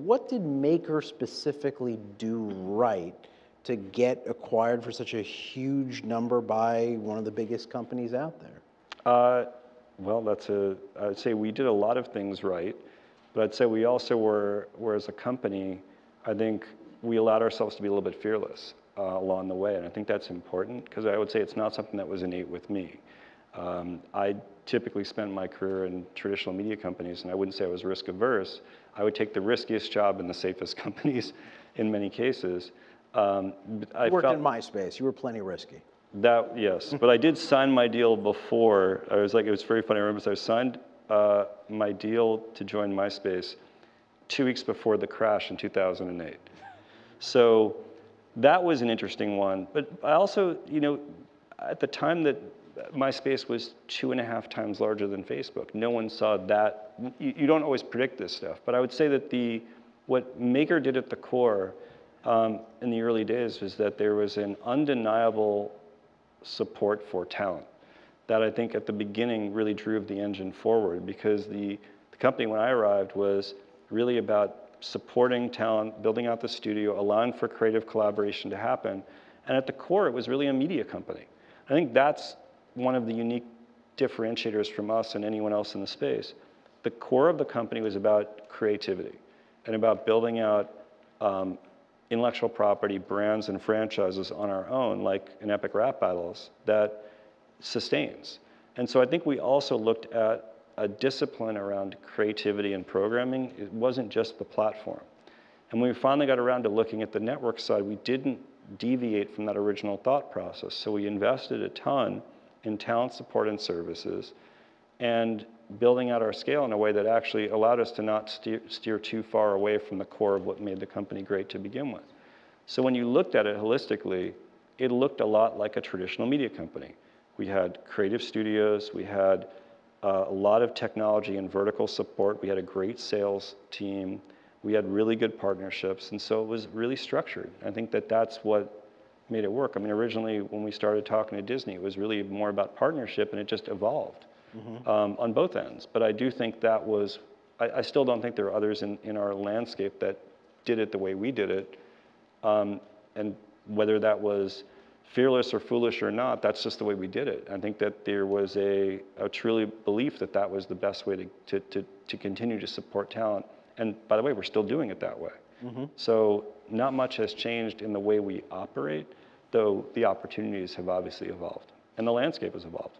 what did Maker specifically do right to get acquired for such a huge number by one of the biggest companies out there? Well, I'd say we did a lot of things right, but I'd say we also were as a company, I think we allowed ourselves to be a little bit fearless along the way, and I think that's important, because I would say it's not something that was innate with me. I typically spent my career in traditional media companies, and I wouldn't say I was risk averse. I would take the riskiest job in the safest companies in many cases. You worked in MySpace, you were plenty risky. Yes, but I did sign my deal before. It was very funny. I remember I signed my deal to join MySpace 2 weeks before the crash in 2008. So that was an interesting one. But I also, at the time that MySpace was 2.5 times larger than Facebook, no one saw that. You don't always predict this stuff, but I would say that what Maker did at the core in the early days was that there was an undeniable support for talent that I think at the beginning really drove the engine forward, because the company when I arrived was really about supporting talent, building out the studio, allowing for creative collaboration to happen. And at the core, it was really a media company. I think that's one of the unique differentiators from us and anyone else in the space. The core of the company was about creativity and about building out intellectual property, brands, and franchises on our own, like in Epic Rap Battles, that sustains. And so I think we also looked at a discipline around creativity and programming. It wasn't just the platform. And when we finally got around to looking at the network side, we didn't deviate from that original thought process. So we invested a ton in talent support and services and building out our scale in a way that actually allowed us to not steer too far away from the core of what made the company great to begin with. So when you looked at it holistically, it looked a lot like a traditional media company. We had creative studios, we had a lot of technology and vertical support, we had a great sales team, we had really good partnerships, and so it was really structured. I think that that's what made it work. I mean, originally when we started talking to Disney, it was really more about partnership, and it just evolved. On both ends. But I do think that was, I still don't think there are others in our landscape that did it the way we did it. And whether that was fearless or foolish or not, that's just the way we did it. I think that there was a truly belief that that was the best way to continue to support talent. And by the way, we're still doing it that way. So not much has changed in the way we operate, though the opportunities have obviously evolved. And the landscape has evolved.